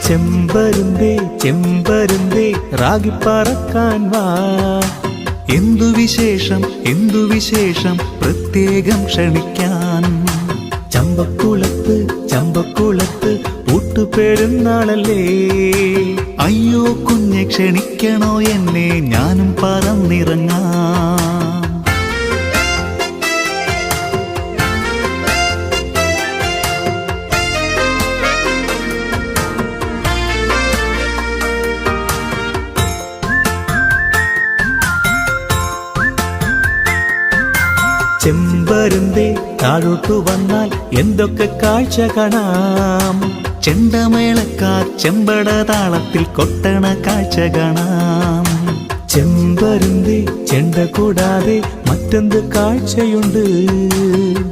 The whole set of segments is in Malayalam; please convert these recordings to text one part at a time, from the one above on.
ചെമ്പരുന്തേ ചെമ്പരുന്തേ റാഗിപ്പറക്കാൻ വാ. എന്തു വിശേഷം പ്രത്യേകം ക്ഷണിക്കാൻ. ചമ്പക്കുളത്ത് ചമ്പക്കുളത്ത് ഊട്ടുപെരുന്നാളല്ലേ. അയ്യോ കുഞ്ഞെ ക്ഷണിക്കണോ എന്നെ, ഞാനും പറന്നിറങ്ങാം. ചെമ്പരുന്തേ താഴോട്ടു വന്നാൽ എന്തൊക്കെ കാഴ്ച കാണാം. ചെണ്ടമേളക്കാർ ചെമ്പട താളത്തിൽ കൊട്ടണ കാഴ്ച കാണാം. ചെമ്പരുന്തേ ചെണ്ട കൂടാതെ മറ്റെന്ത് കാഴ്ചയുണ്ട്.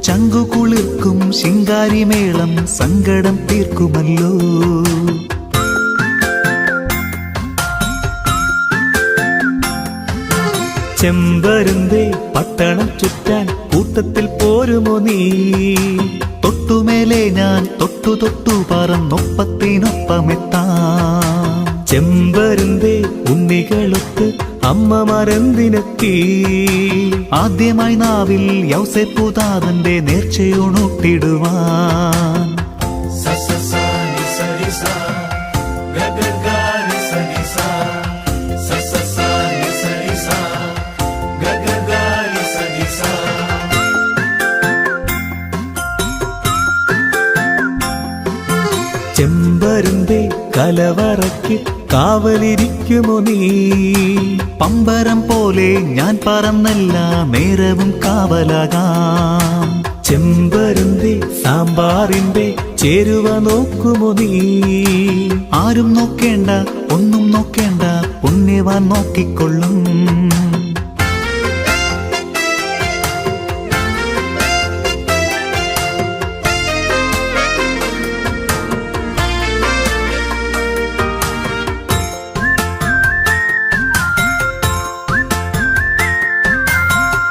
ചങ്കുകുളിർക്കും ശിങ്കാരിമേളം സങ്കടം തീർക്കുമല്ലോ. ചെമ്പരുന്തേ പട്ടണം ചുറ്റാൻ കൂട്ടത്തിൽ പോരുമോ നീ. തൊട്ടുമേലെ ഞാൻ തൊട്ടു തൊട്ടു പറന്നൊപ്പത്തിനൊപ്പമെത്താം. ചെമ്പരുന്തേ ഉണ്ണികളൊത്ത് അമ്മമാരെന്തിനെത്തി. ആദ്യമായി നാവിൽ യൗസേപ്പുതാതന്റെ നേർച്ചയൂണൂട്ടിടുവാൻ. ചെമ്പരുന്തേ കലവറയ്ക്ക് കാവലിരിക്കുമോ നീ. പമ്പരം പോലെ ഞാൻ പറന്നെല്ലാ നേരവും കാവലാകാം. ചെമ്പരുന്തേ സാമ്പാറിന്റെ ചേരുവ നോക്കുമോ നീ. ആരും നോക്കേണ്ട ഒന്നും നോക്കേണ്ട, പുണ്യവാൻ നോക്കിക്കൊള്ളും.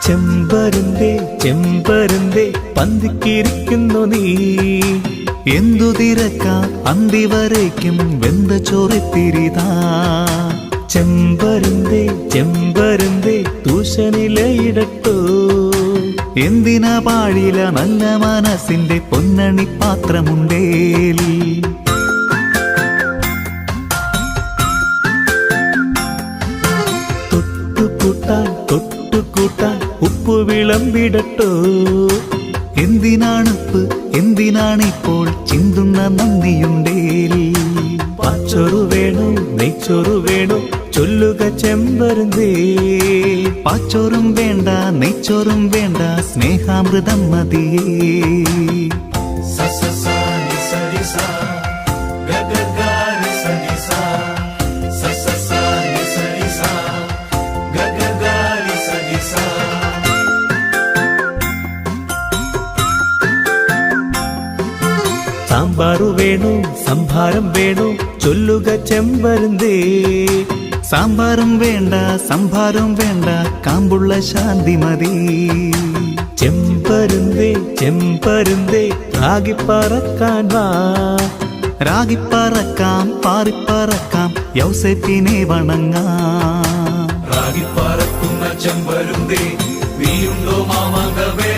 ചെമ്പരുന്തേ ചെമ്പരുന്തേ പന്തിക്കിരിക്കുന്നു നീ. എന്തു തിരക്കാ അന്തിവരേക്കും വെന്ത ചോറിത്തിരിതാ. ചെമ്പരുന്തേ ചെമ്പരുന്തേ തൂഷനിലയിടട്ടോ. എന്തിനാ പാഴില നല്ല മനസ്സിന്റെ പൊന്നണി പാത്രമുണ്ടേൽ. തൊട്ടുകൂട്ടാൻ തൊട്ടുകൂട്ടാൻ ഉപ്പു വിളമ്പിടട്ടോ. എന്തിനാണുപ്പ് എന്തിനാണിപ്പോൾ ചിന്തുന്ന നന്ദിയുണ്ടേൽ. പാച്ചോറു വേണോ നെയ്ച്ചോറു വേണോ ചൊല്ലുക ചെമ്പരുന്തേ. പാച്ചോറും വേണ്ട നെയ്ച്ചോറും വേണ്ട, സ്നേഹാമൃതം മതിയേ. സാമ്പാറു വേണോ സംഭാരം വേണോ ചൊല്ലുക ചെമ്പരുന്തേ. സാമ്പാറും വേണ്ട സംഭാരം വേണ്ട, കാമ്പുള്ള ശാന്തി മതി. ചെമ്പരുന്തേ ചെമ്പരുന്തേ റാഗിപ്പറക്കാൻ വാ. റാഗിപ്പറക്കാം പാറിപ്പറക്കാം, യൗസേപ്പിനെ വണങ്ങാം. റാഗിപ്പറക്കുന്ന ചെമ്പരുന്തേ, നീയുണ്ടോ മാമാങ്കവേ.